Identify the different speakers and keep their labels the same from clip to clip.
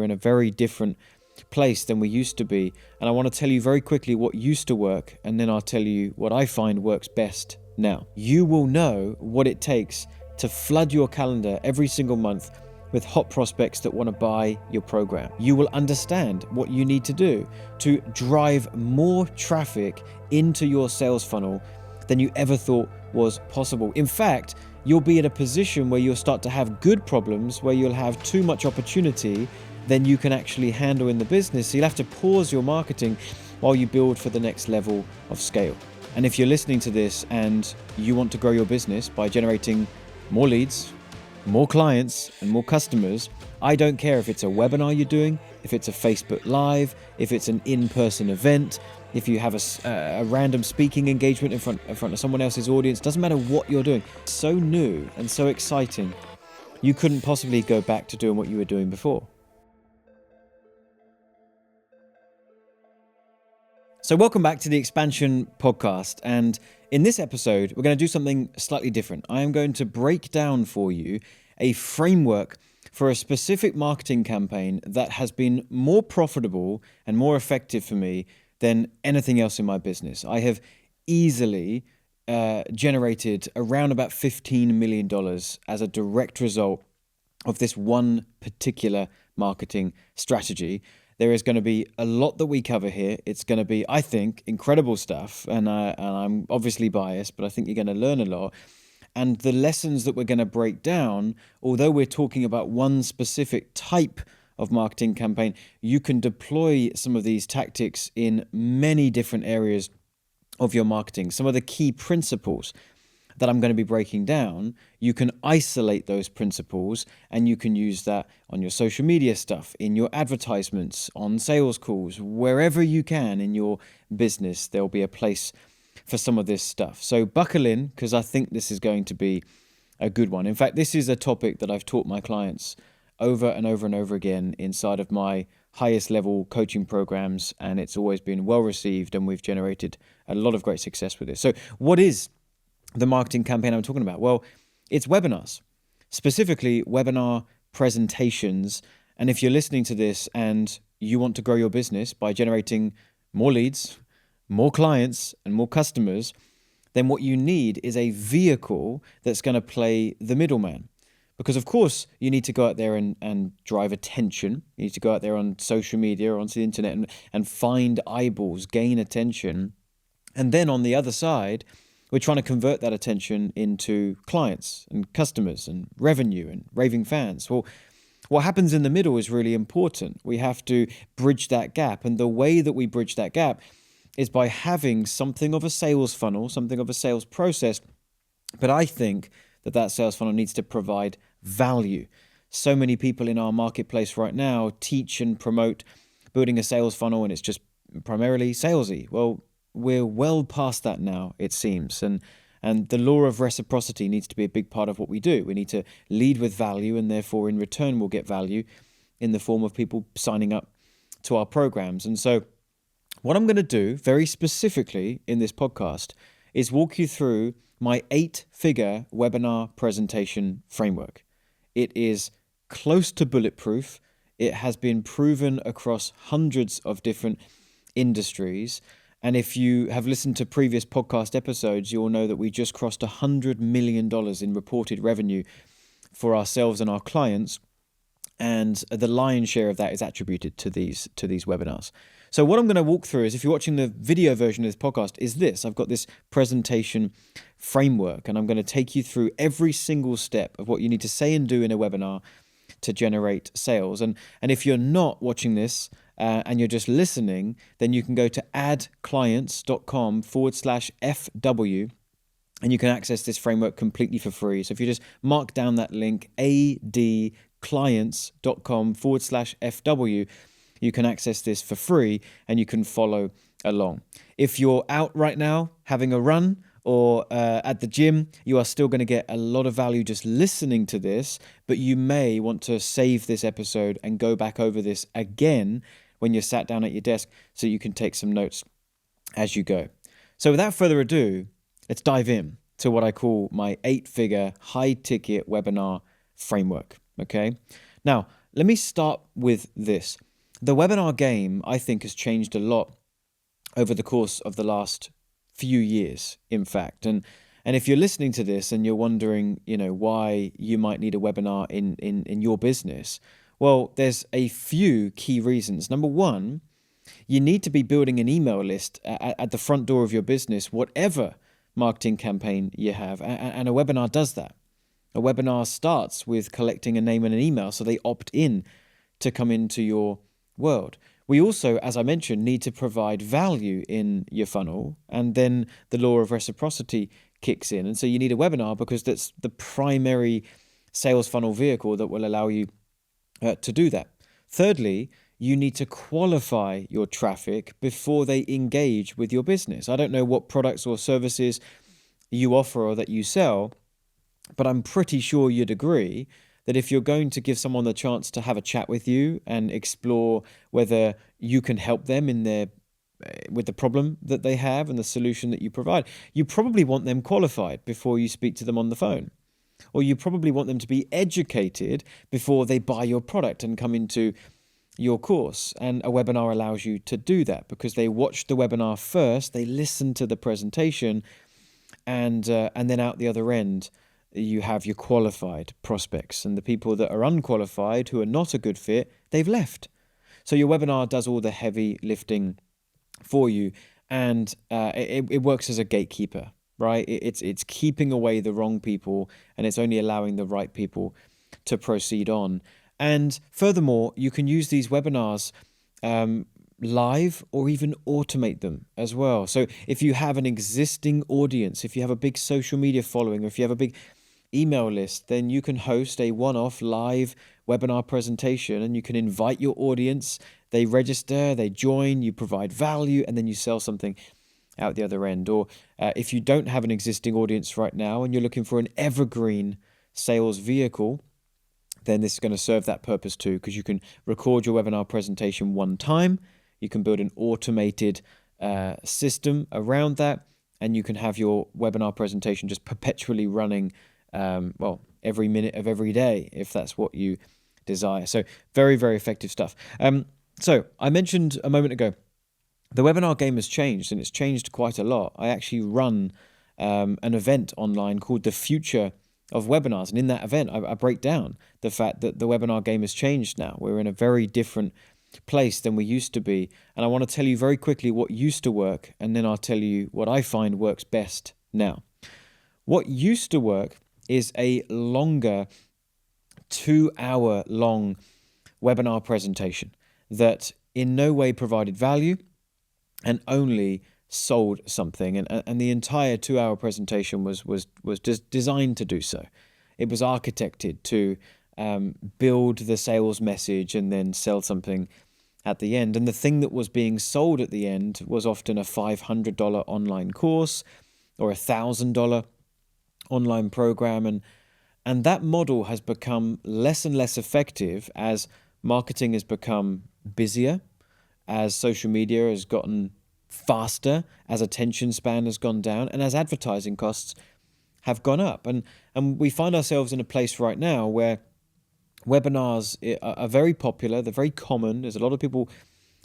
Speaker 1: We're in a very different place than we used to be. And I want to tell you very quickly what used to work, and then I'll tell you what I find works best now. You will know what it takes to flood your calendar every single month with hot prospects that want to buy your program. You will understand what you need to do to drive more traffic into your sales funnel than you ever thought was possible. In fact, you'll be in a position where you'll start to have good problems, where you'll have too much opportunity than you can actually handle in the business. So you'll have to pause your marketing while you build for the next level of scale. And if you're listening to this and you want to grow your business by generating more leads, more clients, and more customers, I don't care if it's a webinar you're doing, if it's a Facebook Live, if it's an in-person event, if you have a random speaking engagement in front of someone else's audience, doesn't matter what you're doing. It's so new and so exciting, you couldn't possibly go back to doing what you were doing before. So welcome back to the Expansion Podcast. And in this episode, we're going to do something slightly different. I am going to break down for you a framework for a specific marketing campaign that has been more profitable and more effective for me than anything else in my business. I have easily generated around about $15 million as a direct result of this one particular marketing strategy. There is going to be a lot that we cover here. It's going to be, I think, incredible stuff. And I'm obviously biased, but I think you're going to learn a lot. And the lessons that we're going to break down, although we're talking about one specific type of marketing campaign, you can deploy some of these tactics in many different areas of your marketing. Some of the key principles that I'm going to be breaking down, you can isolate those principles and you can use that on your social media stuff, in your advertisements, on sales calls, wherever you can in your business, there'll be a place for some of this stuff. So buckle in, because I think this is going to be a good one. In fact, this is a topic that I've taught my clients over and over and over again inside of my highest level coaching programs, and it's always been well received, and we've generated a lot of great success with it. So what is the marketing campaign I'm talking about? Well, it's webinars, specifically webinar presentations. And if you're listening to this and you want to grow your business by generating more leads, more clients, and more customers, then what you need is a vehicle that's going to play the middleman. Because of course you need to go out there and drive attention. You need to go out there on social media or onto the internet and find eyeballs, gain attention. And then on the other side, we're trying to convert that attention into clients and customers and revenue and raving fans. Well, what happens in the middle is really important. We have to bridge that gap. And the way that we bridge that gap is by having something of a sales funnel, something of a sales process. But I think that sales funnel needs to provide value. So many people in our marketplace right now teach and promote building a sales funnel, and it's just primarily salesy. Well, we're well past that now, it seems. And the law of reciprocity needs to be a big part of what we do. We need to lead with value, and therefore in return we'll get value in the form of people signing up to our programs. And so what I'm going to do very specifically in this podcast is walk you through my 8-figure webinar presentation framework. It is close to bulletproof. It has been proven across hundreds of different industries. And if you have listened to previous podcast episodes, you'll know that we just crossed $100 million in reported revenue for ourselves and our clients. And the lion's share of that is attributed to these webinars. So what I'm going to walk through is, if you're watching the video version of this podcast, is this. I've got this presentation framework, and I'm going to take you through every single step of what you need to say and do in a webinar to generate sales. And if you're not watching this and you're just listening, then you can go to addclients.com/FW, and you can access this framework completely for free. So if you just mark down that link, addclients.com/FW, you can access this for free and you can follow along. If you're out right now having a run or at the gym, you are still going to get a lot of value just listening to this, but you may want to save this episode and go back over this again when you're sat down at your desk so you can take some notes as you go. So without further ado, let's dive in to what I call my 8-figure high-ticket webinar framework, okay? Now, let me start with this. The webinar game, I think, has changed a lot over the course of the last few years, in fact. And if you're listening to this and you're wondering, why you might need a webinar in your business, well, there's a few key reasons. Number one, you need to be building an email list at the front door of your business, whatever marketing campaign you have. And a webinar does that. A webinar starts with collecting a name and an email, so they opt in to come into your world. We also, as I mentioned, need to provide value in your funnel, and then the law of reciprocity kicks in. And so you need a webinar because that's the primary sales funnel vehicle that will allow you to do that. Thirdly, you need to qualify your traffic before they engage with your business. I don't know what products or services you offer or that you sell, but I'm pretty sure you'd agree that if you're going to give someone the chance to have a chat with you and explore whether you can help them with the problem that they have and the solution that you provide, you probably want them qualified before you speak to them on the phone. Or you probably want them to be educated before they buy your product and come into your course. And a webinar allows you to do that because they watch the webinar first, they listen to the presentation, and then out the other end, you have your qualified prospects. And the people that are unqualified, who are not a good fit, they've left. So your webinar does all the heavy lifting for you, and it works as a gatekeeper, right? It's keeping away the wrong people, and it's only allowing the right people to proceed on. And furthermore, you can use these webinars live or even automate them as well. So if you have an existing audience, if you have a big social media following, or if you have a big email list, then you can host a one-off live webinar presentation, and you can invite your audience. They register, they join, you provide value, and then you sell something out the other end. Or if you don't have an existing audience right now and you're looking for an evergreen sales vehicle, then this is going to serve that purpose too, because you can record your webinar presentation one time, you can build an automated system around that, and you can have your webinar presentation just perpetually running every minute of every day, if that's what you desire. So very, very effective stuff. So I mentioned a moment ago, the webinar game has changed, and it's changed quite a lot. I actually run an event online called The Future of Webinars. And in that event, I break down the fact that the webinar game has changed now. We're in a very different place than we used to be. And I want to tell you very quickly what used to work, and then I'll tell you what I find works best now. What used to work is a longer 2-hour long webinar presentation that in no way provided value and only sold something, and the entire 2-hour presentation was just designed to do so. It was architected to build the sales message and then sell something at the end. And the thing that was being sold at the end was often a $500 online course or a $1,000 online program, and that model has become less and less effective as marketing has become busier, as social media has gotten faster, as attention span has gone down, and as advertising costs have gone up. And we find ourselves in a place right now where webinars are very popular, they're very common, there's a lot of people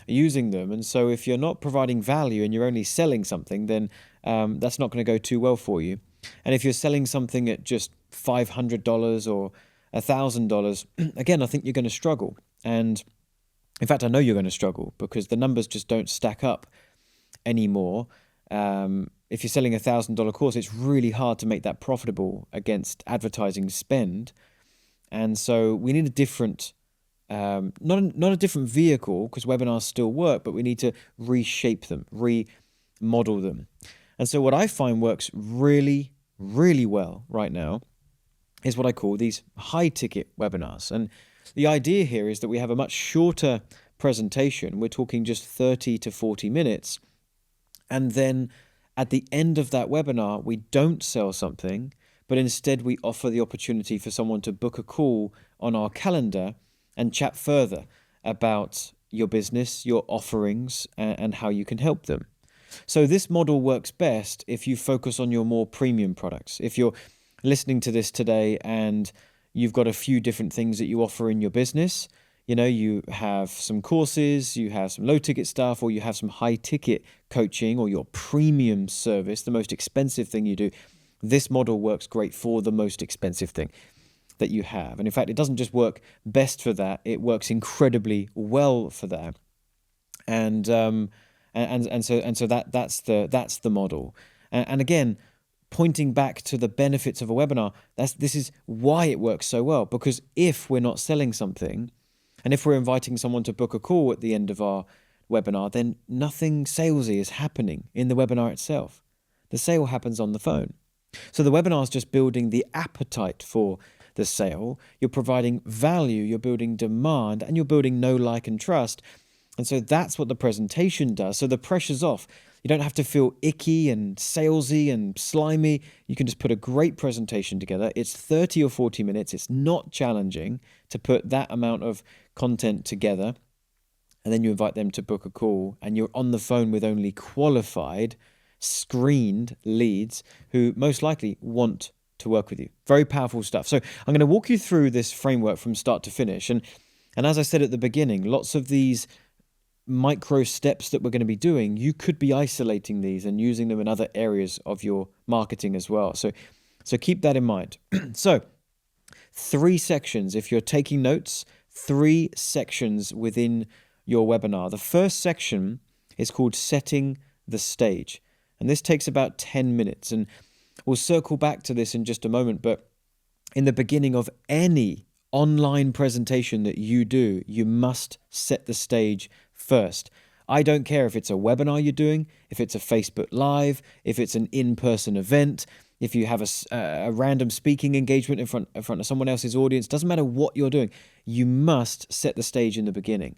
Speaker 1: using them. And so if you're not providing value and you're only selling something, then that's not going to go too well for you. And if you're selling something at just $500 or $1,000, again, I think you're going to struggle. And in fact, I know you're going to struggle because the numbers just don't stack up anymore. If you're selling a $1,000 course, it's really hard to make that profitable against advertising spend. And so we need a different, not a different vehicle, because webinars still work, but we need to reshape them, remodel them. And so what I find works really, really well right now is what I call these high-ticket webinars. And the idea here is that we have a much shorter presentation. We're talking just 30 to 40 minutes. And then at the end of that webinar, we don't sell something, but instead we offer the opportunity for someone to book a call on our calendar and chat further about your business, your offerings, and how you can help them. So this model works best if you focus on your more premium products. If you're listening to this today and you've got a few different things that you offer in your business, You have some courses, you have some low ticket stuff, or you have some high ticket coaching or your premium service, the most expensive thing you do. This model works great for the most expensive thing that you have. And in fact, it doesn't just work best for that, it works incredibly well for that. And so that's the model. And again, pointing back to the benefits of a webinar, this is why it works so well. Because if we're not selling something, and if we're inviting someone to book a call at the end of our webinar, then nothing salesy is happening in the webinar itself. The sale happens on the phone. So the webinar is just building the appetite for the sale. You're providing value, you're building demand, and you're building know, like, and trust. And so that's what the presentation does. So the pressure's off. You don't have to feel icky and salesy and slimy. You can just put a great presentation together. It's 30 or 40 minutes. It's not challenging to put that amount of content together. And then you invite them to book a call, and you're on the phone with only qualified, screened leads who most likely want to work with you. Very powerful stuff. So I'm going to walk you through this framework from start to finish. And as I said at the beginning, lots of these micro steps that we're going to be doing, you could be isolating these and using them in other areas of your marketing as well. So keep that in mind. So 3 sections, if you're taking notes, 3 sections within your webinar. The first section is called Setting the Stage. And this takes about 10 minutes. And we'll circle back to this in just a moment. But in the beginning of any online presentation that you do, you must set the stage first. I don't care if it's a webinar you're doing, if it's a Facebook Live, if it's an in-person event, if you have a random speaking engagement in front of someone else's audience. Doesn't matter what you're doing. You must set the stage in the beginning.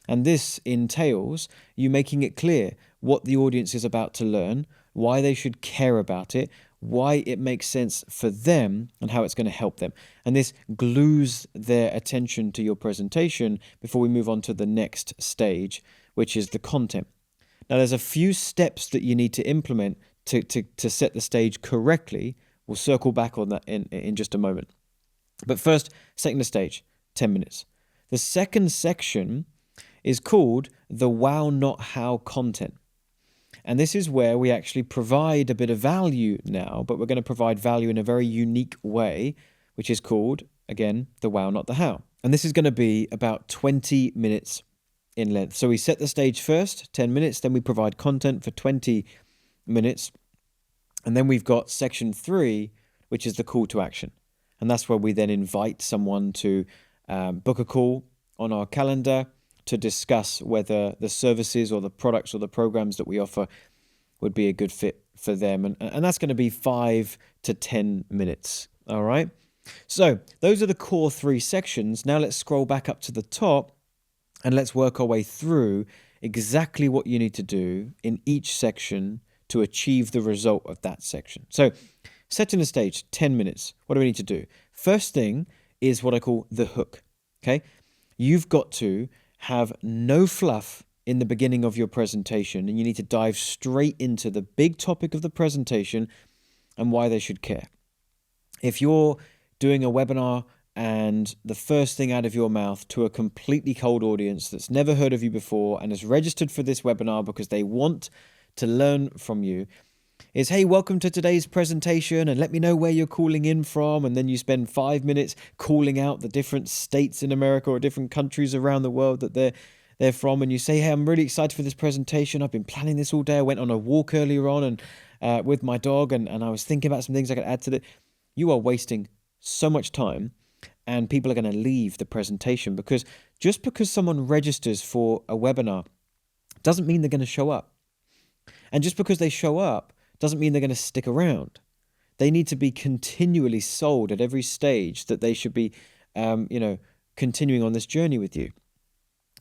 Speaker 1: And this entails you making it clear what the audience is about to learn, why they should care about it, why it makes sense for them, and how it's going to help them. And this glues their attention to your presentation before we move on to the next stage, which is the content. Now, there's a few steps that you need to implement to set the stage correctly. We'll circle back on that in just a moment. But first, setting the stage, 10 minutes. The second section is called the Wow Not How content. And this is where we actually provide a bit of value now, but we're going to provide value in a very unique way, which is called, again, the Wow Not the How. And this is going to be about 20 minutes in length. So we set the stage first, 10 minutes, then we provide content for 20 minutes. And then we've got section 3, which is the call to action. And that's where we then invite someone to book a call on our calendar to discuss whether the services or the products or the programs that we offer would be a good fit for them. And that's going to be 5 to 10 minutes. All right. So those are the core 3 sections. Now let's scroll back up to the top and let's work our way through exactly what you need to do in each section to achieve the result of that section. So setting the stage, 10 minutes. What do we need to do? First thing is what I call the hook. Okay. You've got to have no fluff in the beginning of your presentation, and you need to dive straight into the big topic of the presentation and why they should care. If you're doing a webinar and the first thing out of your mouth to a completely cold audience that's never heard of you before and has registered for this webinar because they want to learn from you is, hey, welcome to today's presentation and let me know where you're calling in from. And then you spend 5 minutes calling out the different states in America or different countries around the world that they're from. And you say, hey, I'm really excited for this presentation. I've been planning this all day. I went on a walk earlier on and with my dog and I was thinking about some things I could add to it. You are wasting so much time and people are going to leave the presentation because just because someone registers for a webinar doesn't mean they're going to show up. And just because they show up doesn't mean they're going to stick around. They need to be continually sold at every stage that they should be, continuing on this journey with you.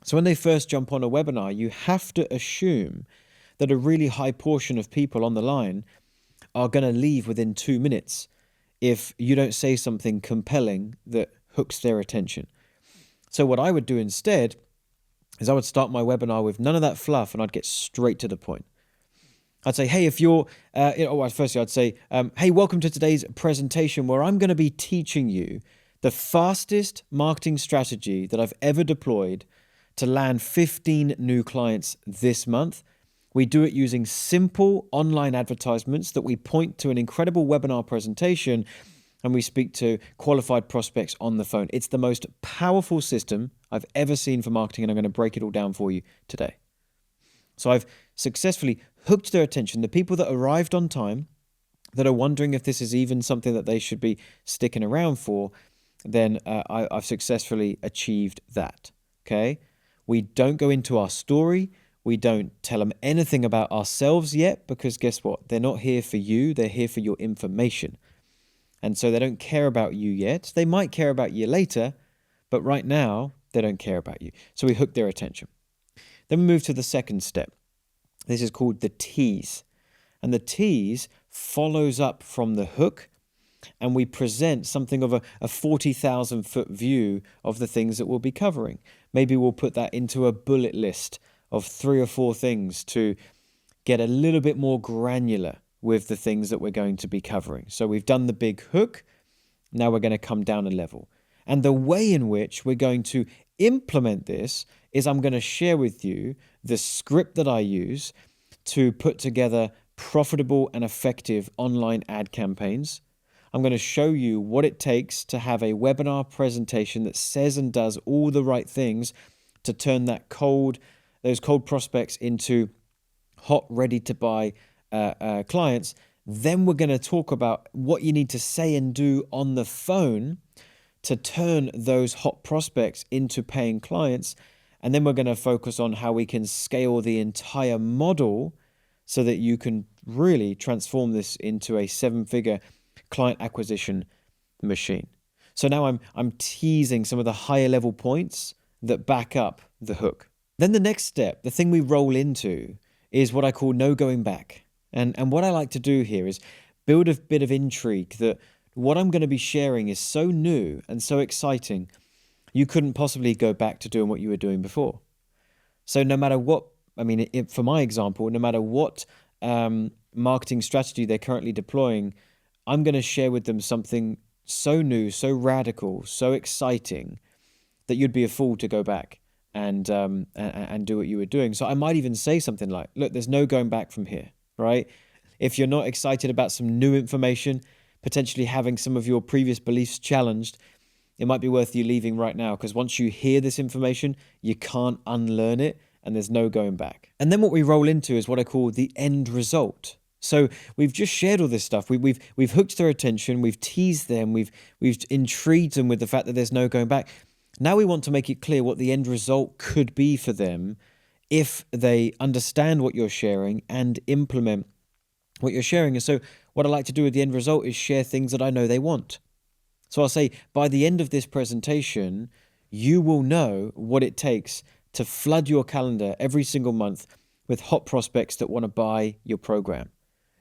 Speaker 1: So when they first jump on a webinar, you have to assume that a really high portion of people on the line are going to leave within 2 minutes if you don't say something compelling that hooks their attention. So what I would do instead is I would start my webinar with none of that fluff and I'd get straight to the point. I'd say, hey, if you're, firstly I'd say, hey, welcome to today's presentation where I'm going to be teaching you The fastest marketing strategy that I've ever deployed to land 15 new clients this month. We do it using simple online advertisements that we point to an incredible webinar presentation, and we speak to qualified prospects on the phone. It's the most powerful system I've ever seen for marketing, and I'm going to break it all down for you today. So I've successfully hooked their attention. The people that arrived on time, that are wondering if this is even something that they should be sticking around for, then I've successfully achieved that, okay? We don't go into our story. We don't tell them anything about ourselves yet, because guess what? They're not here for you. They're here for your information. And so they don't care about you yet. They might care about you later, but right now they don't care about you. So we hook their attention. Then we move to the second step. This is called the tease. And the tease follows up from the hook, and we present something of a 40,000-foot view of the things that we'll be covering. Maybe we'll put that into a bullet list of 3 or 4 things to get a little bit more granular with the things that we're going to be covering. So we've done the big hook. Now we're going to come down a level. And the way in which we're going to implement this is I'm going to share with you the script that I use to put together profitable and effective online ad campaigns. I'm going to show you what it takes to have a webinar presentation that says and does all the right things to turn those cold prospects into hot, ready to buy clients. Then we're going to talk about what you need to say and do on the phone to turn those hot prospects into paying clients. And then we're going to focus on how we can scale the entire model so that you can really transform this into a 7-figure client acquisition machine. So now I'm teasing some of the higher level points that back up the hook. Then the next step, the thing we roll into, is what I call no going back. And what I like to do here is build a bit of intrigue that what I'm going to be sharing is so new and so exciting, you couldn't possibly go back to doing what you were doing before. So no matter what, for my example, no matter what marketing strategy they're currently deploying, I'm going to share with them something so new, so radical, so exciting that you'd be a fool to go back and do what you were doing. So I might even say something like, look, there's no going back from here, right? If you're not excited about some new information, potentially having some of your previous beliefs challenged, it might be worth you leaving right now, because once you hear this information, you can't unlearn it and there's no going back. And then what we roll into is what I call the end result. So we've just shared all this stuff. We've hooked their attention. We've teased them. We've intrigued them with the fact that there's no going back. Now we want to make it clear what the end result could be for them if they understand what you're sharing and implement what you're sharing. And so what I like to do with the end result is share things that I know they want. So I'll say, by the end of this presentation, you will know what it takes to flood your calendar every single month with hot prospects that want to buy your program.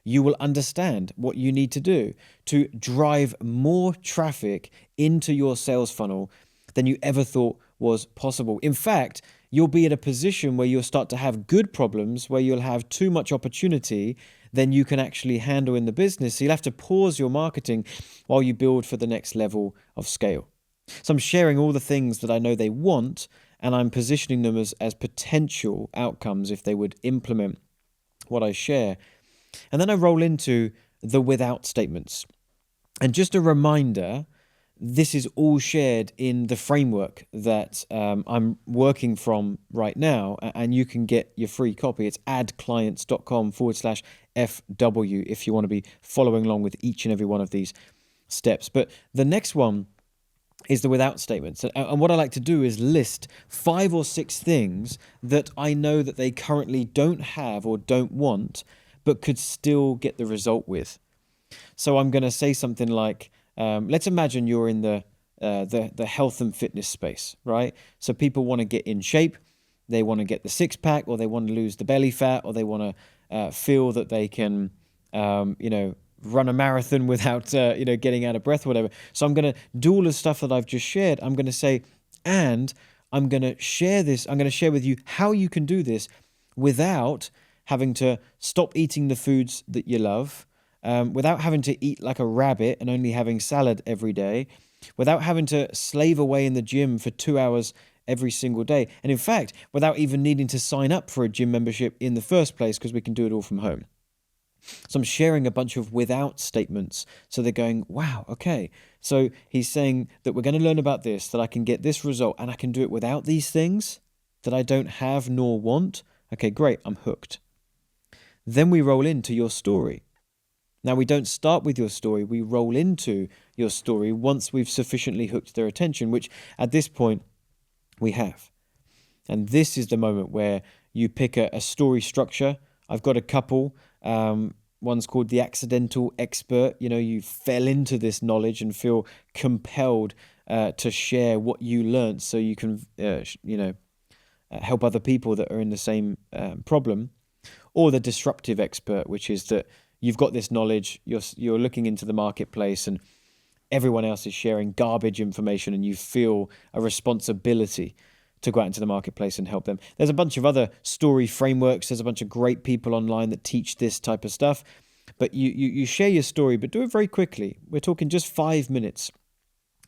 Speaker 1: You will understand what you need to do to drive more traffic into your sales funnel than you ever thought was possible. In fact, you'll be in a position where you'll start to have good problems, where you'll have too much opportunity than you can actually handle in the business. So you'll have to pause your marketing while you build for the next level of scale. So I'm sharing all the things that I know they want, and I'm positioning them as potential outcomes if they would implement what I share. And then I roll into the without statements. And just a reminder, this is all shared in the framework that I'm working from right now, and you can get your free copy. It's addclients.com/FW if you want to be following along with each and every one of these steps. But the next one is the without statements. And what I like to do is list 5 or 6 things that I know that they currently don't have or don't want, but could still get the result with. So I'm going to say something like, let's imagine you're in the health and fitness space, right? So people want to get in shape, they want to get the 6-pack, or they want to lose the belly fat, or they want to feel that they can, run a marathon without, getting out of breath, or whatever. So I'm going to do all the stuff that I've just shared. I'm going to say, and I'm going to share this. I'm going to share with you how you can do this without having to stop eating the foods that you love, without having to eat like a rabbit and only having salad every day, without having to slave away in the gym for 2 hours every single day. And in fact, without even needing to sign up for a gym membership in the first place, because we can do it all from home. So I'm sharing a bunch of without statements. So they're going, wow, okay. So he's saying that we're going to learn about this, that I can get this result and I can do it without these things that I don't have nor want. Okay, great, I'm hooked. Then we roll into your story. Now, we don't start with your story, we roll into your story once we've sufficiently hooked their attention, which at this point we have. And this is the moment where you pick a story structure. I've got a couple. One's called The Accidental Expert. You fell into this knowledge and feel compelled to share what you learned so you can, help other people that are in the same problem. Or The Disruptive Expert, which is that you've got this knowledge, you're looking into the marketplace and everyone else is sharing garbage information and you feel a responsibility to go out into the marketplace and help them. There's a bunch of other story frameworks. There's a bunch of great people online that teach this type of stuff. But you share your story, but do it very quickly. We're talking just 5 minutes.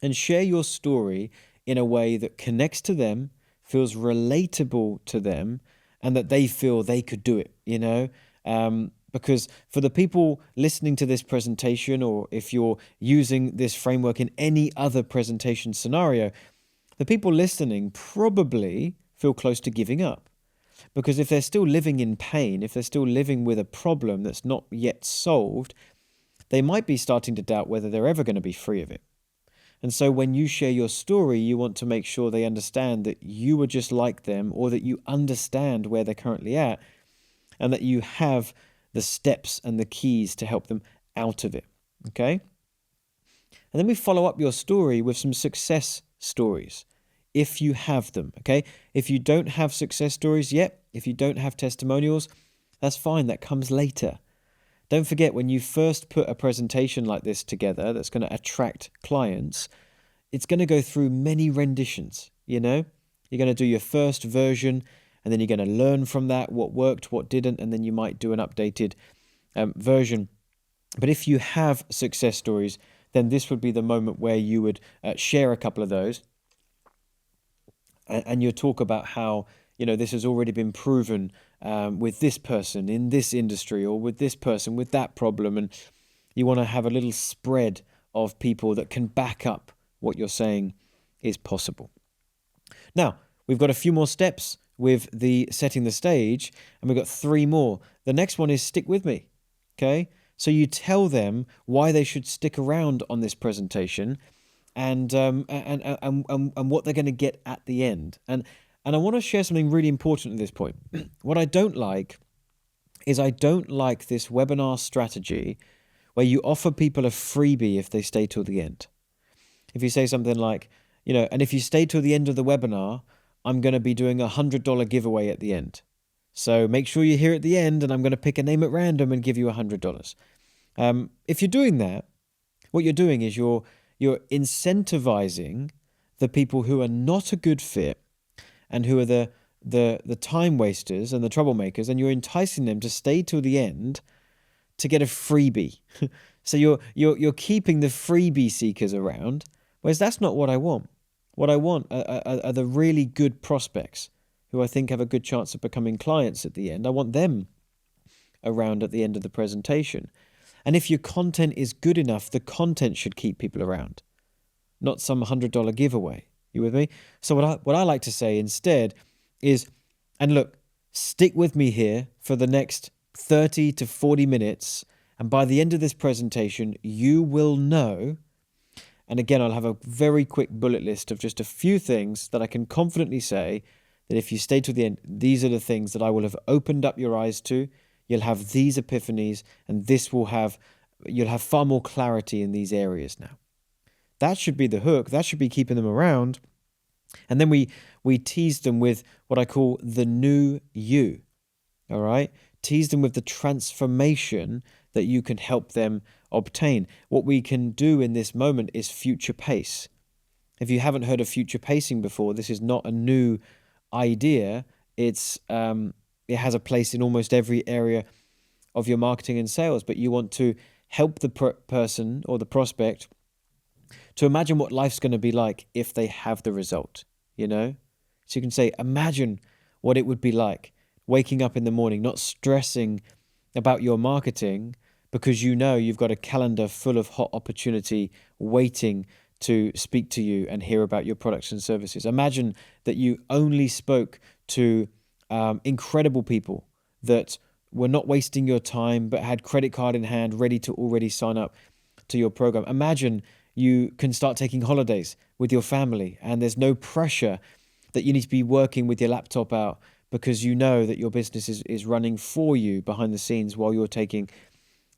Speaker 1: And share your story in a way that connects to them, feels relatable to them, and that they feel they could do it, because for the people listening to this presentation, or if you're using this framework in any other presentation scenario, the people listening probably feel close to giving up. Because if they're still living in pain, if they're still living with a problem that's not yet solved, they might be starting to doubt whether they're ever going to be free of it. And so when you share your story, you want to make sure they understand that you are just like them, or that you understand where they're currently at, and that you have the steps and the keys to help them out of it. Okay? And then we follow up your story with some success stories, if you have them. Okay? If you don't have success stories yet, if you don't have testimonials, that's fine. That comes later. Don't forget, when you first put a presentation like this together that's going to attract clients, it's going to go through many renditions. You're going to do your first version, and then you're going to learn from that what worked, what didn't, and then you might do an updated version. But if you have success stories, then this would be the moment where you would share a couple of those, and you talk about how this has already been proven with this person in this industry, or with this person with that problem, and you want to have a little spread of people that can back up what you're saying is possible. Now, we've got a few more steps with the setting the stage, and we've got 3 more. The next one is stick with me. Okay? So you tell them why they should stick around on this presentation, and what they're going to get at the end. And I want to share something really important at this point. What I don't like is I don't like this webinar strategy where you offer people a freebie if they stay till the end. If you say something like, and if you stay till the end of the webinar, I'm going to be doing a $100 giveaway at the end. So make sure you're here at the end, and I'm going to pick a name at random and give you $100. If you're doing that, what you're doing is you're incentivizing the people who are not a good fit and who are the time wasters and the troublemakers, and you're enticing them to stay till the end to get a freebie. So you're keeping the freebie seekers around, whereas that's not what I want. What I want are the really good prospects who I think have a good chance of becoming clients at the end. I want them around at the end of the presentation. And if your content is good enough, the content should keep people around, not some $100 giveaway. You with me? So what I like to say instead is, and look, stick with me here for the next 30 to 40 minutes, and by the end of this presentation, you will know. And again, I'll have a very quick bullet list of just a few things that I can confidently say that if you stay to the end, these are the things that I will have opened up your eyes to. You'll have these epiphanies, and you'll have far more clarity in these areas now. That should be the hook. That should be keeping them around. And then we tease them with what I call the new you. All right? Tease them with the transformation that you can help them obtain. What we can do in this moment is future pace. If you haven't heard of future pacing before, this is not a new idea. It has a place in almost every area of your marketing and sales, but you want to help the person or the prospect to imagine what life's going to be like if they have the result, you know? So you can say, imagine what it would be like waking up in the morning, not stressing about your marketing because you know you've got a calendar full of hot opportunity waiting to speak to you and hear about your products and services. Imagine that you only spoke to incredible people that were not wasting your time but had credit card in hand ready to already sign up to your program. Imagine you can start taking holidays with your family and there's no pressure that you need to be working with your laptop out because you know that your business is running for you behind the scenes while you're taking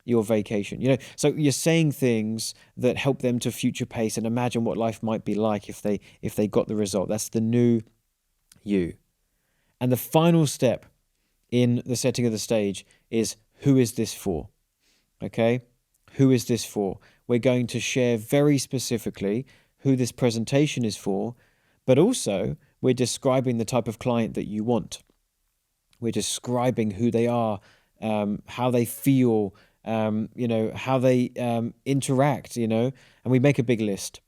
Speaker 1: your vacation. You know, so you're saying things that help them to future pace and imagine what life might be like if they got the result. That's the new you. And the final step in the setting of the stage is, who is this for? Okay? Who is this for? We're going to share very specifically who this presentation is for, but also we're describing the type of client that you want. We're describing who they are, how they feel, how they interact, and we make a big list.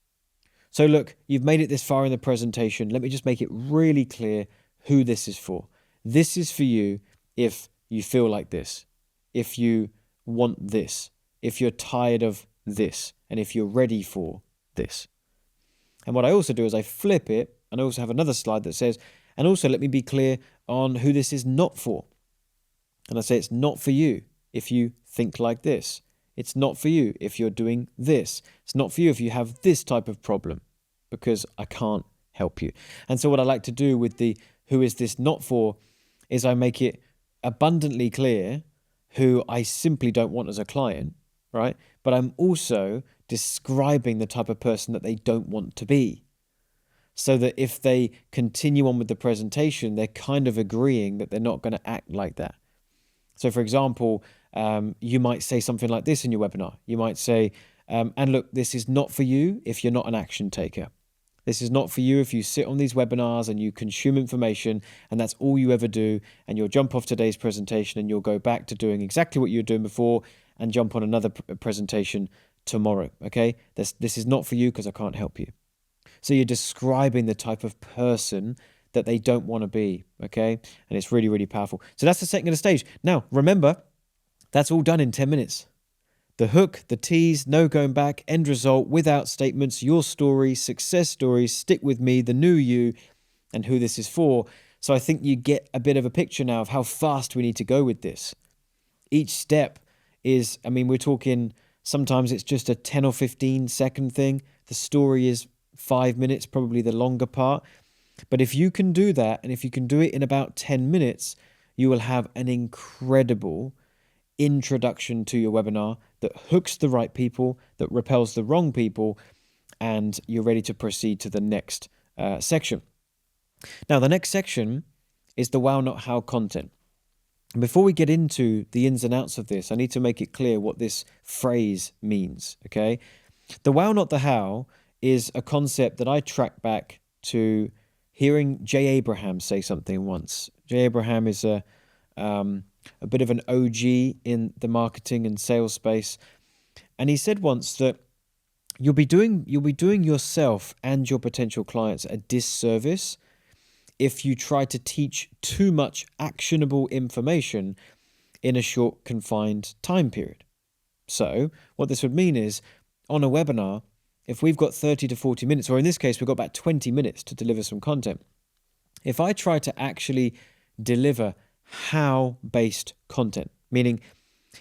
Speaker 1: So look, you've made it this far in the presentation. Let me just make it really clear who this is for. This is for you if you feel like this, if you want this, if you're tired of this, and if you're ready for this. And what I also do is I flip it, and I also have another slide that says, and also let me be clear on who this is not for. And I say it's not for you if you think like this. It's not for you if you're doing this. It's not for you if you have this type of problem, because I can't help you. And so what I like to do with the who is this not for is I make it abundantly clear who I simply don't want as a client, right? But I'm also describing the type of person that they don't want to be. So that if they continue on with the presentation, they're kind of agreeing that they're not going to act like that. So for example, you might say something like this in your webinar. You might say, and look, this is not for you if you're not an action taker. This is not for you if you sit on these webinars and you consume information and that's all you ever do, and you'll jump off today's presentation and you'll go back to doing exactly what you were doing before and jump on another presentation tomorrow, okay? This is not for you because I can't help you. So you're describing the type of person that they don't want to be, okay? And it's really, really powerful. So that's the second of the stage. Now, remember, that's all done in 10 minutes. The hook, the tease, no going back, end result, without statements, your story, success stories, stick with me, the new you, and who this is for. So I think you get a bit of a picture now of how fast we need to go with this. Each step is, we're talking, sometimes it's just a 10 or 15 second thing. The story is 5 minutes, probably the longer part. But if you can do that, and if you can do it in about 10 minutes, you will have an incredible introduction to your webinar that hooks the right people, that repels the wrong people, and you're ready to proceed to the next section. Now, the next section is the wow, not how content. And before we get into the ins and outs of this, I need to make it clear what this phrase means, okay? The wow, not the how is a concept that I track back to hearing Jay Abraham say something once. Jay Abraham is a bit of an OG in the marketing and sales space, and he said once that you'll be doing yourself and your potential clients a disservice if you try to teach too much actionable information in a short, confined time period. So what this would mean is, on a webinar, if we've got 30 to 40 minutes, or in this case, we've got about 20 minutes to deliver some content, if I try to actually deliver how-based content, meaning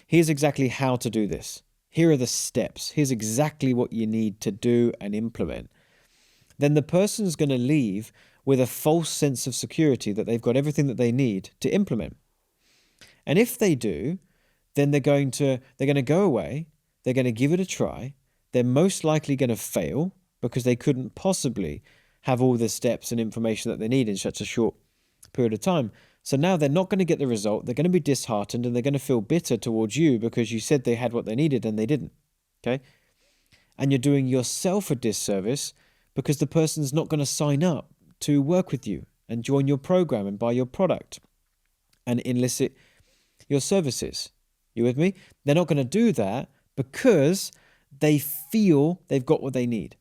Speaker 1: here's exactly how to do this, here are the steps, here's exactly what you need to do and implement, then the person's going to leave with a false sense of security that they've got everything that they need to implement. And if they do, then they're going to go away, they're going to give it a try, they're most likely going to fail because they couldn't possibly have all the steps and information that they need in such a short period of time. So now they're not going to get the result, they're going to be disheartened, and they're going to feel bitter towards you because you said they had what they needed and they didn't, okay? And you're doing yourself a disservice because the person's not going to sign up to work with you and join your program and buy your product and enlist your services. You with me? They're not going to do that because they feel they've got what they need.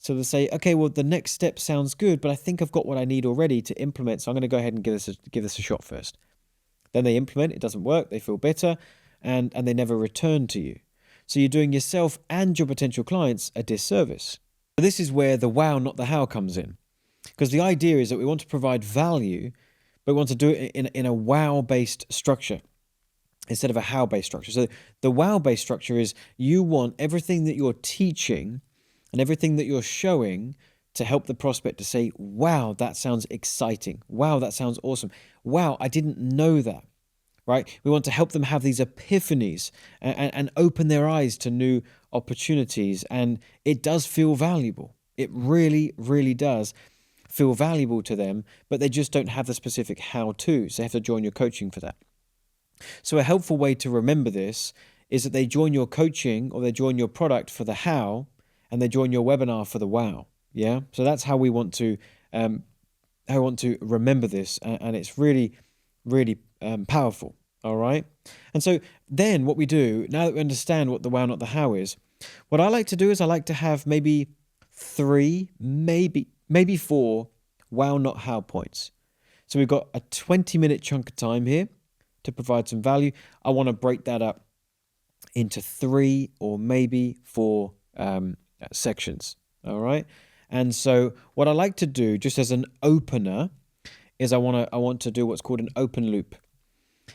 Speaker 1: So they say, okay, well, the next step sounds good, but I think I've got what I need already to implement. So I'm going to go ahead and give this a shot first. Then they implement, it doesn't work, they feel bitter, and they never return to you. So you're doing yourself and your potential clients a disservice. So this is where the wow, not the how comes in. Because the idea is that we want to provide value, but we want to do it in a wow-based structure instead of a how-based structure. So the wow-based structure is you want everything that you're teaching and everything that you're showing to help the prospect to say, wow, that sounds exciting. Wow, that sounds awesome. Wow, I didn't know that, right? We want to help them have these epiphanies and open their eyes to new opportunities. And it does feel valuable. It really, really does feel valuable to them, but they just don't have the specific how-to. So they have to join your coaching for that. So a helpful way to remember this is that they join your coaching or they join your product for the how, and they join your webinar for the wow. Yeah. So that's how we want to remember this, and it's really, really powerful. All right. And so then what we do, now that we understand what the wow, not the how is, what I like to do is I like to have maybe 3, maybe 4 wow, not how points. So we've got a 20-minute chunk of time here to provide some value. I want to break that up into 3 or maybe 4 sections. All right. And so what I like to do just as an opener is I want to do what's called an open loop.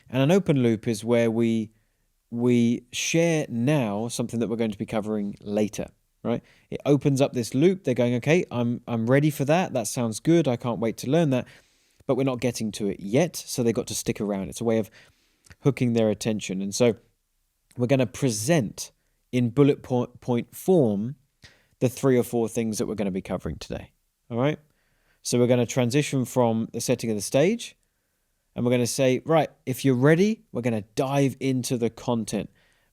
Speaker 1: And an open loop is where we share now something that we're going to be covering later, right? It opens up this loop. They're going, okay, I'm ready for that. That sounds good. I can't wait to learn that. But we're not getting to it yet, so they've got to stick around. It's a way of hooking their attention. And so we're going to present in bullet point form the 3 or 4 things that we're going to be covering today. All right? So we're going to transition from the setting of the stage, and we're going to say, right, if you're ready, we're going to dive into the content.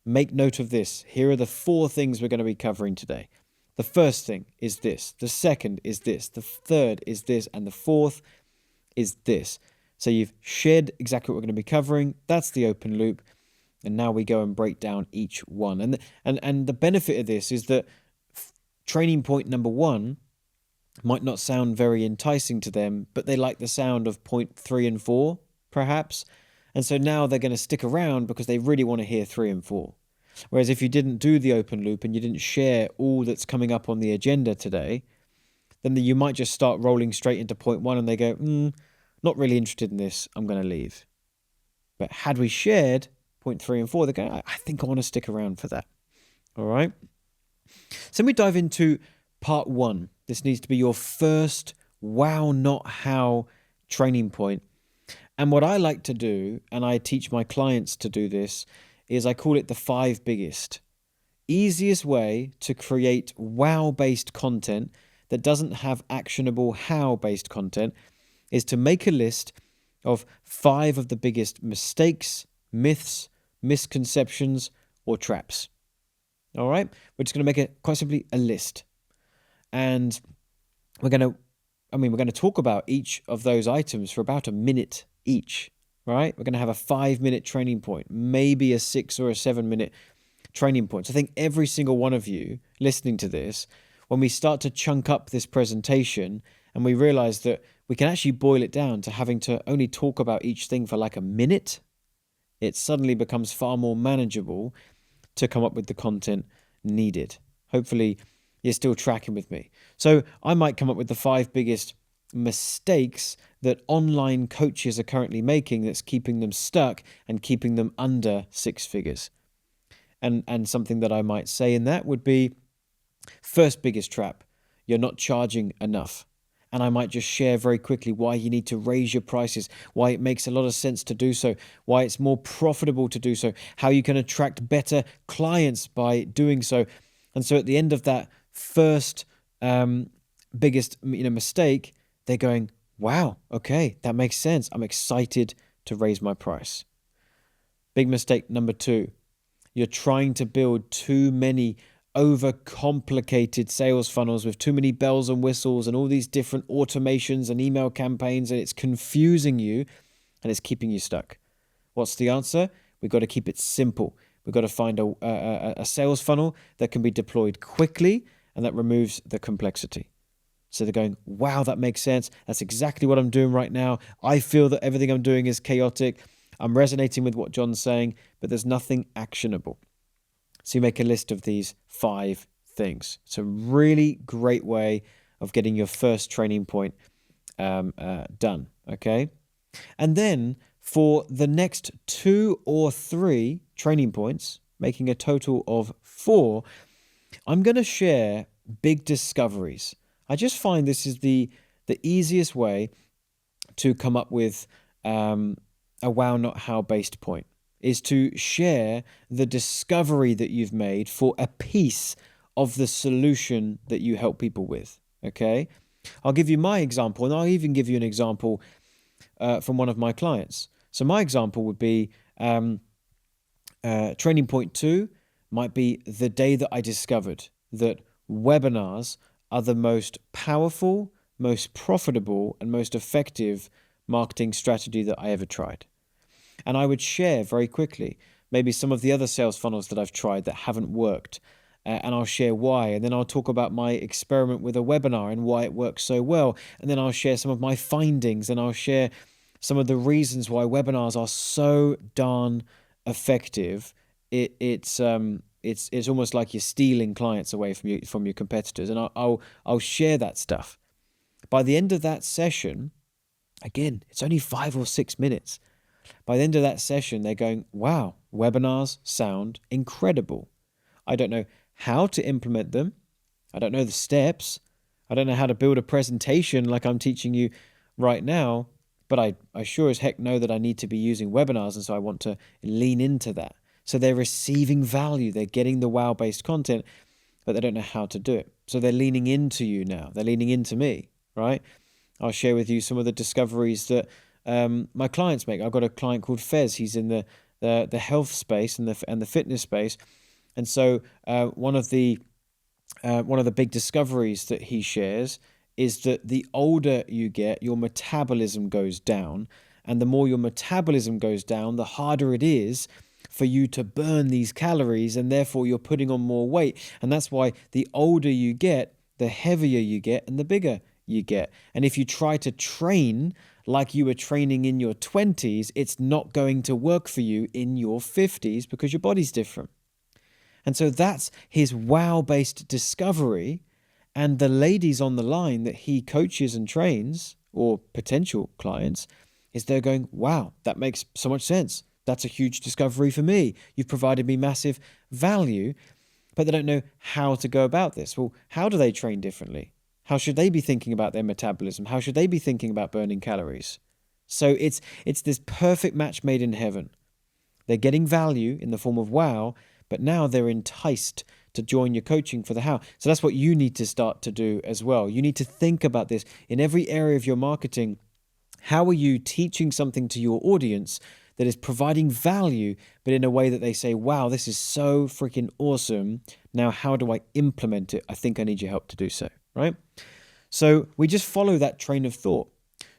Speaker 1: Make note of this. Here are the 4 things we're going to be covering today. The first thing is this. The second is this. The third is this. And the fourth is this. So you've shared exactly what we're going to be covering. That's the open loop. And now we go and break down each one. And the benefit of this is that training point number 1 might not sound very enticing to them, but they like the sound of point 3 and 4, perhaps. And so now they're going to stick around because they really want to hear 3 and 4. Whereas if you didn't do the open loop and you didn't share all that's coming up on the agenda today, then you might just start rolling straight into point 1 and they go, not really interested in this, I'm going to leave. But had we shared point 3 and 4, they go, I think I want to stick around for that. All right. So we dive into part 1. This needs to be your first wow, not how training point. And what I like to do, and I teach my clients to do this, is I call it the 5 biggest. Easiest way to create wow-based content that doesn't have actionable how-based content is to make a list of 5 of the biggest mistakes, myths, misconceptions, or traps. All right? We're just going to make it quite simply a list. And we're going to talk about each of those items for about a minute each, right? We're going to have a 5-minute training point, maybe a 6 or a 7-minute training point. So I think every single one of you listening to this, when we start to chunk up this presentation and we realize that we can actually boil it down to having to only talk about each thing for like a minute, it suddenly becomes far more manageable to come up with the content needed. Hopefully you're still tracking with me. So I might come up with the 5 biggest mistakes that online coaches are currently making that's keeping them stuck and keeping them under 6 figures. And something that I might say in that would be, first biggest trap, you're not charging enough. And I might just share very quickly why you need to raise your prices, why it makes a lot of sense to do so, why it's more profitable to do so, how you can attract better clients by doing so. And so at the end of that first biggest mistake, they're going, wow, okay, that makes sense. I'm excited to raise my price. Big mistake number 2, you're trying to build too many overcomplicated sales funnels with too many bells and whistles and all these different automations and email campaigns, and it's confusing you and it's keeping you stuck. What's the answer? We've got to keep it simple. We've got to find a sales funnel that can be deployed quickly and that removes the complexity. So they're going, wow, that makes sense. That's exactly what I'm doing right now. I feel that everything I'm doing is chaotic. I'm resonating with what John's saying, but there's nothing actionable. So you make a list of these 5 things. It's a really great way of getting your first training point done, okay? And then for the next 2 or 3 training points, making a total of 4, I'm going to share big discoveries. I just find this is the easiest way to come up with a wow, not how based point, is to share the discovery that you've made for a piece of the solution that you help people with, okay? I'll give you my example, and I'll even give you an example from one of my clients. So my example would be training point 2 might be the day that I discovered that webinars are the most powerful, most profitable, and most effective marketing strategy that I ever tried. And I would share very quickly maybe some of the other sales funnels that I've tried that haven't worked. And I'll share why. And then I'll talk about my experiment with a webinar and why it works so well. And then I'll share some of my findings, and I'll share some of the reasons why webinars are so darn effective. It's almost like you're stealing clients away from your competitors. And I'll share that stuff. By the end of that session, again, it's only 5 or 6 minutes. By the end of that session, they're going, wow, webinars sound incredible. I don't know how to implement them. I don't know the steps. I don't know how to build a presentation like I'm teaching you right now, but I sure as heck know that I need to be using webinars, and so I want to lean into that. So they're receiving value. They're getting the wow-based content, but they don't know how to do it. So they're leaning into you now. They're leaning into me, right? I'll share with you some of the discoveries that my clients make. I've got a client called Fez. He's in the health space and the fitness space, and so one of the big discoveries that he shares is that the older you get, your metabolism goes down, and the more your metabolism goes down, the harder it is for you to burn these calories, and therefore you're putting on more weight. And that's why the older you get, the heavier you get, and the bigger you get. And if you try to train like you were training in your 20s, it's not going to work for you in your 50s because your body's different. And so that's his wow-based discovery. And the ladies on the line that he coaches and trains, or potential clients, is they're going, wow, that makes so much sense. That's a huge discovery for me. You've provided me massive value, but they don't know how to go about this. Well, how do they train differently? How should they be thinking about their metabolism? How should they be thinking about burning calories? So it's this perfect match made in heaven. They're getting value in the form of wow, but now they're enticed to join your coaching for the how. So that's what you need to start to do as well. You need to think about this in every area of your marketing. How are you teaching something to your audience that is providing value, but in a way that they say, wow, this is so freaking awesome. Now, how do I implement it? I think I need your help to do so, right? So we just follow that train of thought.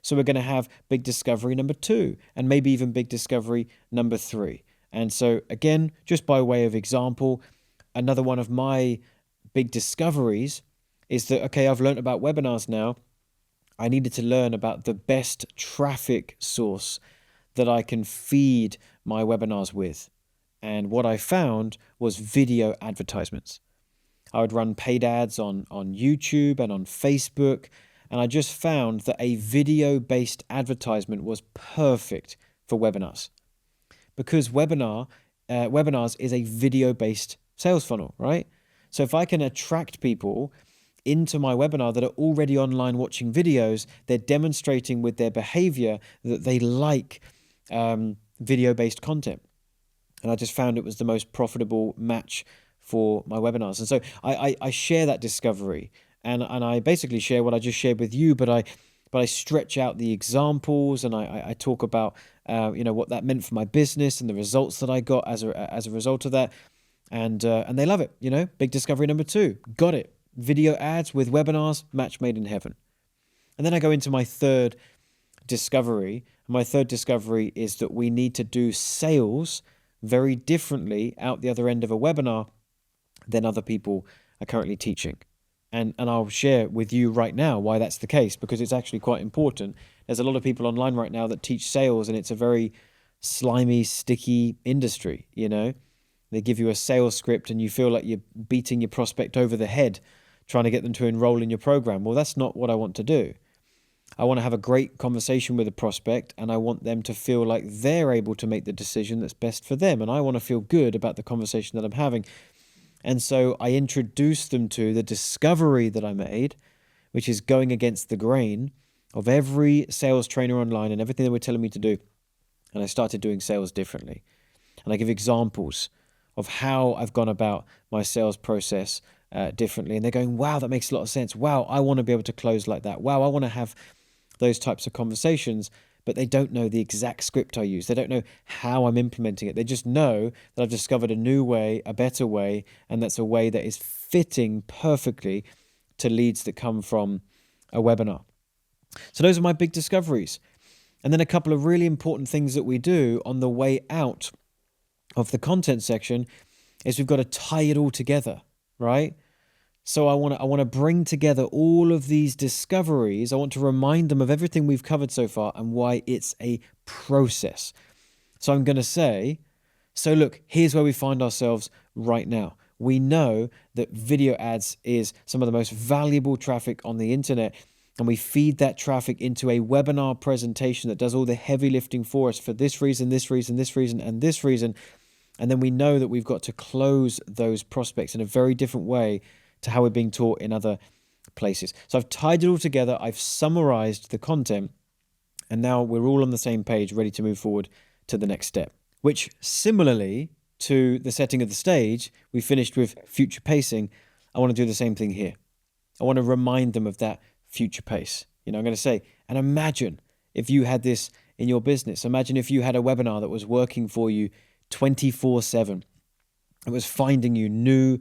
Speaker 1: So we're going to have big discovery number 2, and maybe even big discovery number 3. And so again, just by way of example, another one of my big discoveries is that, okay, I've learned about webinars now. I needed to learn about the best traffic source that I can feed my webinars with. And what I found was video advertisements. I would run paid ads on YouTube and on Facebook, and I just found that a video-based advertisement was perfect for webinars, because webinars is a video-based sales funnel, right? So if I can attract people into my webinar that are already online watching videos, they're demonstrating with their behavior that they like video-based content. And I just found it was the most profitable match for my webinars. And so I share that discovery, and I basically share what I just shared with you, but I stretch out the examples, and I talk about what that meant for my business and the results that I got as a result of that. And they love it. Big discovery number 2. Got it. Video ads with webinars, match made in heaven. And then I go into my third discovery. My third discovery is that we need to do sales very differently out the other end of a webinar than other people are currently teaching. And I'll share with you right now why that's the case, because it's actually quite important. There's a lot of people online right now that teach sales, and it's a very slimy, sticky industry, you know. They give you a sales script and you feel like you're beating your prospect over the head trying to get them to enroll in your program. Well, that's not what I want to do. I want to have a great conversation with a prospect, and I want them to feel like they're able to make the decision that's best for them. And I want to feel good about the conversation that I'm having. And so I introduced them to the discovery that I made, which is going against the grain of every sales trainer online and everything they were telling me to do. And I started doing sales differently. And I give examples of how I've gone about my sales process differently. And they're going, wow, that makes a lot of sense. Wow, I want to be able to close like that. Wow, I want to have those types of conversations. But they don't know the exact script I use. They don't know how I'm implementing it. They just know that I've discovered a new way, a better way, and that's a way that is fitting perfectly to leads that come from a webinar. So those are my big discoveries. And then a couple of really important things that we do on the way out of the content section is we've got to tie it all together, right? So I want to bring together all of these discoveries. I want to remind them of everything we've covered so far and why it's a process. So I'm going to say, so look, here's where we find ourselves right now. We know that video ads is some of the most valuable traffic on the internet, and we feed that traffic into a webinar presentation that does all the heavy lifting for us for this reason, this reason, this reason, and this reason. And then we know that we've got to close those prospects in a very different way to how we're being taught in other places. So I've tied it all together. I've summarized the content, and now we're all on the same page, ready to move forward to the next step, which similarly to the setting of the stage, we finished with future pacing. I want to do the same thing here. I want to remind them of that future pace. I'm going to say, and imagine if you had this in your business. Imagine if you had a webinar that was working for you 24/7. It was finding you new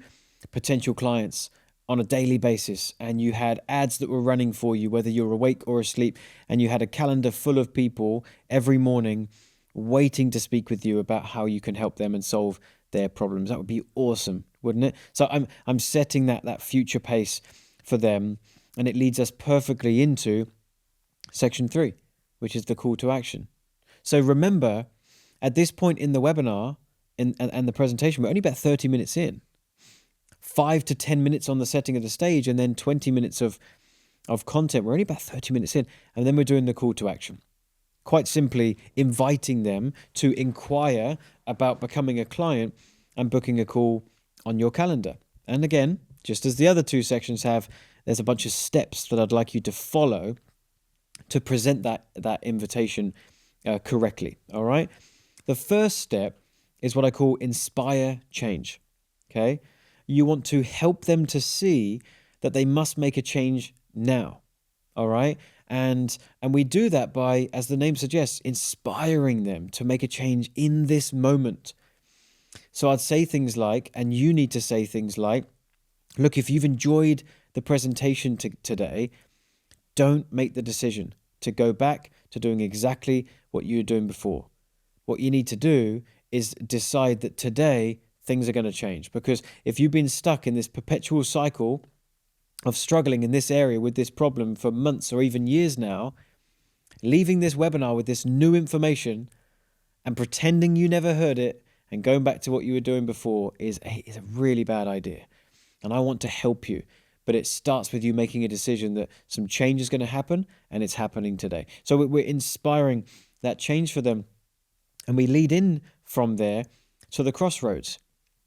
Speaker 1: potential clients on a daily basis, and you had ads that were running for you, whether you're awake or asleep, and you had a calendar full of people every morning waiting to speak with you about how you can help them and solve their problems. That would be awesome, wouldn't it? So I'm setting that future pace for them, and it leads us perfectly into section 3, which is the call to action. So remember, at this point in the webinar and the presentation, we're only about 30 minutes in. 5 to 10 minutes on the setting of the stage, and then 20 minutes of content. We're only about 30 minutes in, and then we're doing the call to action. Quite simply inviting them to inquire about becoming a client and booking a call on your calendar. And again, just as the other 2 sections have, there's a bunch of steps that I'd like you to follow to present that invitation correctly. All right. The first step is what I call inspire change. Okay. You want to help them to see that they must make a change now. All right. And we do that by, as the name suggests, inspiring them to make a change in this moment. So I'd say things like, and you need to say things like, look, if you've enjoyed the presentation today, don't make the decision to go back to doing exactly what you were doing before. What you need to do is decide that today things are going to change. Because if you've been stuck in this perpetual cycle of struggling in this area with this problem for months or even years now, leaving this webinar with this new information and pretending you never heard it and going back to what you were doing before is a really bad idea. And I want to help you. But it starts with you making a decision that some change is going to happen, and it's happening today. So we're inspiring that change for them. And we lead in from there to the crossroads.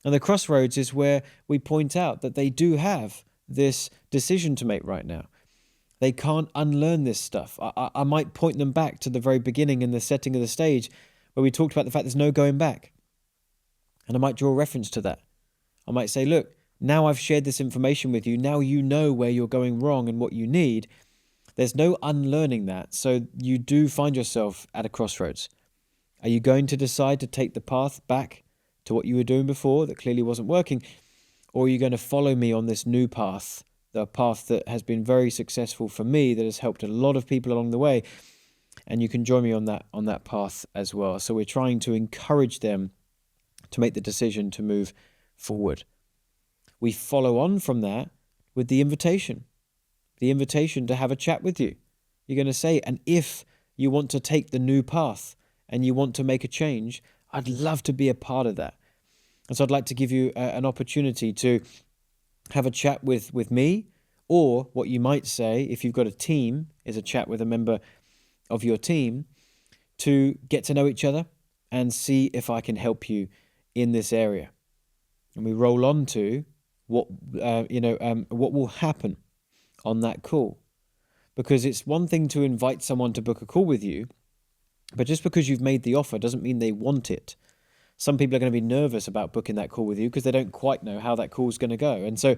Speaker 1: And the crossroads is where we point out that they do have this decision to make right now. They can't unlearn this stuff. I might point them back to the very beginning in the setting of the stage where we talked about the fact there's no going back. And I might draw reference to that. I might say, look, now I've shared this information with you. Now you know where you're going wrong and what you need. There's no unlearning that. So you do find yourself at a crossroads. Are you going to decide to take the path back to what you were doing before that clearly wasn't working? Or are you going to follow me on this new path, the path that has been very successful for me, that has helped a lot of people along the way? And you can join me on that path as well. So we're trying to encourage them to make the decision to move forward. We follow on from that with the invitation to have a chat with you. You're going to say, and if you want to take the new path and you want to make a change, I'd love to be a part of that. And so I'd like to give you an opportunity to have a chat with me, or what you might say, if you've got a team, is a chat with a member of your team to get to know each other and see if I can help you in this area. And we roll on to what will happen on that call. Because it's one thing to invite someone to book a call with you, but just because you've made the offer doesn't mean they want it. Some people are going to be nervous about booking that call with you because they don't quite know how that call is going to go. And so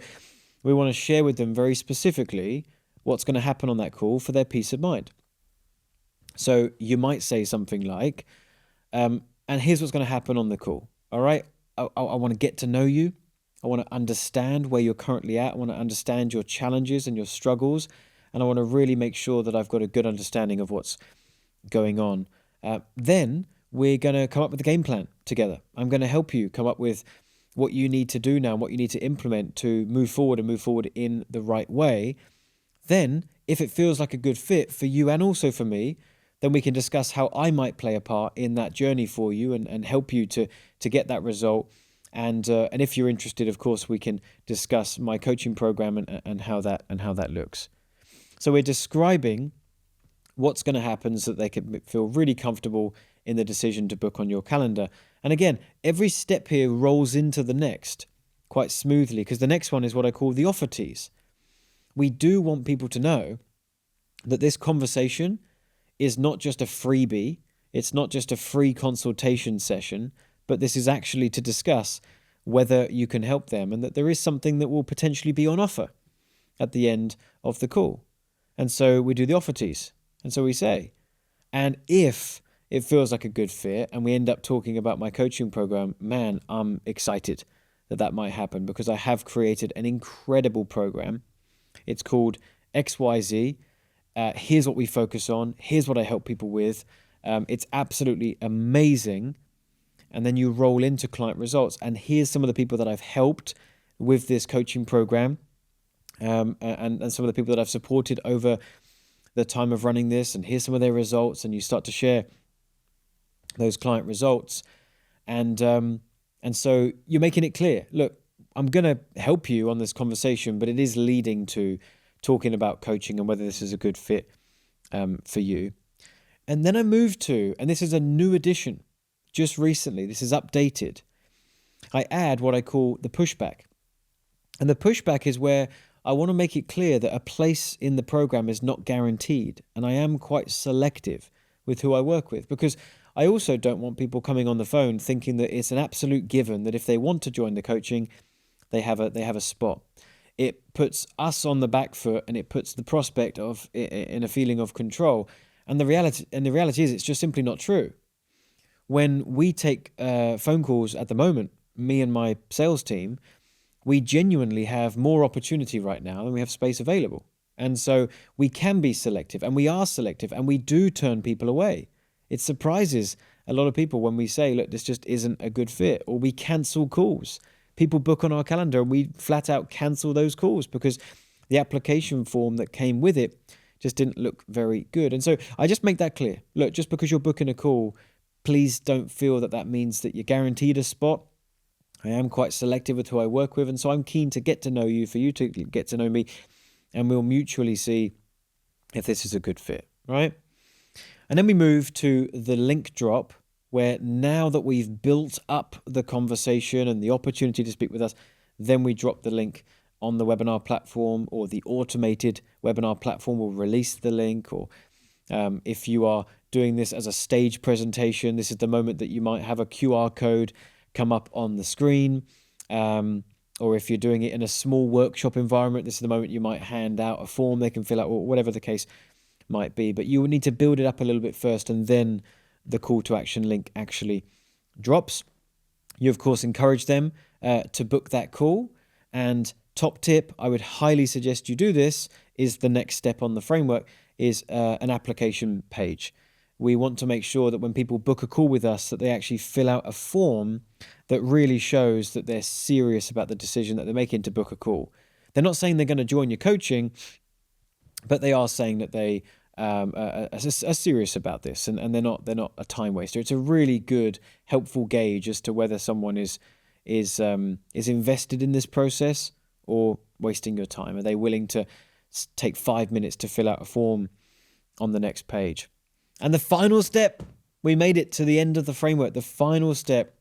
Speaker 1: we want to share with them very specifically what's going to happen on that call for their peace of mind. So you might say something like, and here's what's going to happen on the call. All right, I want to get to know you. I want to understand where you're currently at. I want to understand your challenges and your struggles. And I want to really make sure that I've got a good understanding of what's going on. Then we're going to come up with a game plan together. I'm going to help you come up with what you need to do now and what you need to implement to move forward in the right way. Then, if it feels like a good fit for you and also for me, then we can discuss how I might play a part in that journey for you and help you to get that result. And if you're interested, of course, we can discuss my coaching program and how that looks. So we're describing what's going to happen so that they can feel really comfortable in the decision to book on your calendar. And again, every step here rolls into the next quite smoothly, because the next one is what I call the offer tease. We do want people to know that this conversation is not just a freebie, it's not just a free consultation session, but this is actually to discuss whether you can help them and that there is something that will potentially be on offer at the end of the call. And so we do the offer tease. And so we say, and if it feels like a good fit and we end up talking about my coaching program, man, I'm excited that might happen because I have created an incredible program. It's called XYZ. Here's what we focus on. Here's what I help people with. It's absolutely amazing. And then you roll into client results. And here's some of the people that I've helped with this coaching program. And some of the people that I've supported over the time of running this, and here's some of their results, and you start to share those client results, and so you're making it clear, look, I'm going to help you on this conversation, but it is leading to talking about coaching and whether this is a good fit for you. And then I move to, and this is a new addition, just recently, this is updated, I add what I call the pushback. And the pushback is where I want to make it clear that a place in the program is not guaranteed, and I am quite selective with who I work with, because I also don't want people coming on the phone thinking that it's an absolute given that if they want to join the coaching, they have a spot. It puts us on the back foot, and it puts the prospect of in a feeling of control. And the reality is, it's just simply not true. When we take phone calls at the moment, me and my sales team, we genuinely have more opportunity right now than we have space available. And so we can be selective, and we are selective, and we do turn people away. It surprises a lot of people when we say, look, this just isn't a good fit, or we cancel calls. People book on our calendar and we flat out cancel those calls because the application form that came with it just didn't look very good. And so I just make that clear. Look, just because you're booking a call, please don't feel that means that you're guaranteed a spot. I am quite selective with who I work with, and so I'm keen to get to know you, for you to get to know me, and we'll mutually see if this is a good fit, right? And then we move to the link drop, where now that we've built up the conversation and the opportunity to speak with us, then we drop the link on the webinar platform, or the automated webinar platform will release the link, or if you are doing this as a stage presentation, this is the moment that you might have a QR code come up on the screen, or if you're doing it in a small workshop environment, this is the moment you might hand out a form they can fill out, or whatever the case might be. But you will need to build it up a little bit first, and then the call to action link actually drops. You, of course, encourage them to book that call. And top tip, I would highly suggest you do this, is the next step on the framework, is an application page. We want to make sure that when people book a call with us, that they actually fill out a form that really shows that they're serious about the decision that they're making to book a call. They're not saying they're going to join your coaching, but they are saying that they are serious about this, and they're not a time waster. It's a really good, helpful gauge as to whether someone is invested in this process or wasting your time. Are they willing to take 5 minutes to fill out a form on the next page? And the final step, we made it to the end of the framework. The final step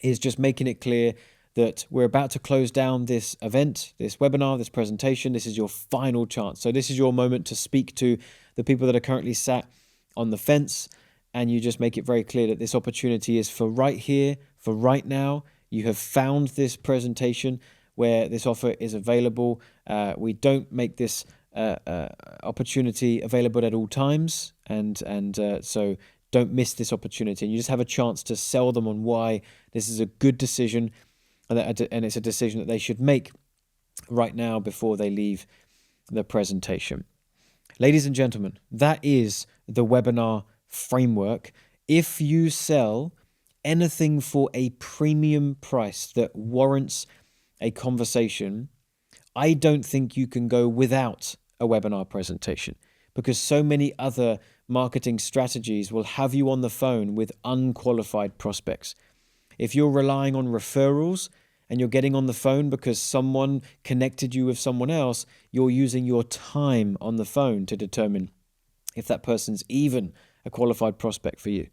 Speaker 1: is just making it clear that we're about to close down this event, this webinar, this presentation. This is your final chance. So this is your moment to speak to the people that are currently sat on the fence, and you just make it very clear that this opportunity is for right here, for right now. You have found this presentation where this offer is available. We don't make this opportunity available at all times, and so don't miss this opportunity. And you just have a chance to sell them on why this is a good decision, and it's a decision that they should make right now before they leave the presentation. Ladies and gentlemen, that is the webinar framework. If you sell anything for a premium price that warrants a conversation, I don't think you can go without a webinar presentation, because so many other marketing strategies will have you on the phone with unqualified prospects. If you're relying on referrals and you're getting on the phone because someone connected you with someone else, you're using your time on the phone to determine if that person's even a qualified prospect for you,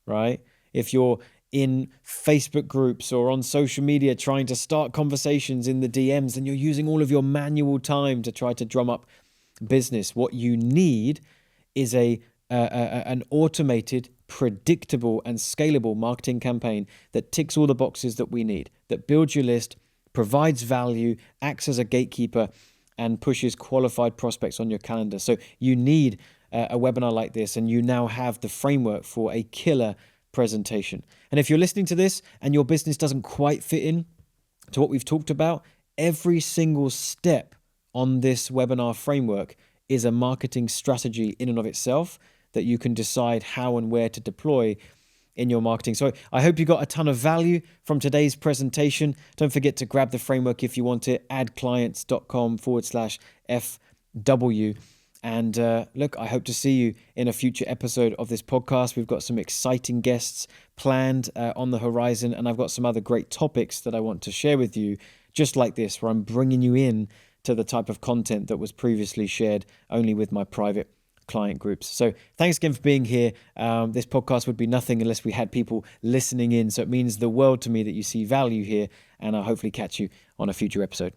Speaker 1: right? If you're in Facebook groups or on social media trying to start conversations in the DMs, then you're using all of your manual time to try to drum up business. What you need is an automated, predictable, and scalable marketing campaign that ticks all the boxes that we need, that builds your list, provides value, acts as a gatekeeper, and pushes qualified prospects on your calendar. So you need a webinar like this, and you now have the framework for a killer presentation. And if you're listening to this and your business doesn't quite fit in to what we've talked about, every single step on this webinar framework is a marketing strategy in and of itself that you can decide how and where to deploy in your marketing. So I hope you got a ton of value from today's presentation. Don't forget to grab the framework if you want it, addclients.com/FW. And look, I hope to see you in a future episode of this podcast. We've got some exciting guests planned on the horizon, and I've got some other great topics that I want to share with you, just like this, where I'm bringing you in to the type of content that was previously shared only with my private client groups. So thanks again for being here. This podcast would be nothing unless we had people listening in. So it means the world to me that you see value here, and I'll hopefully catch you on a future episode.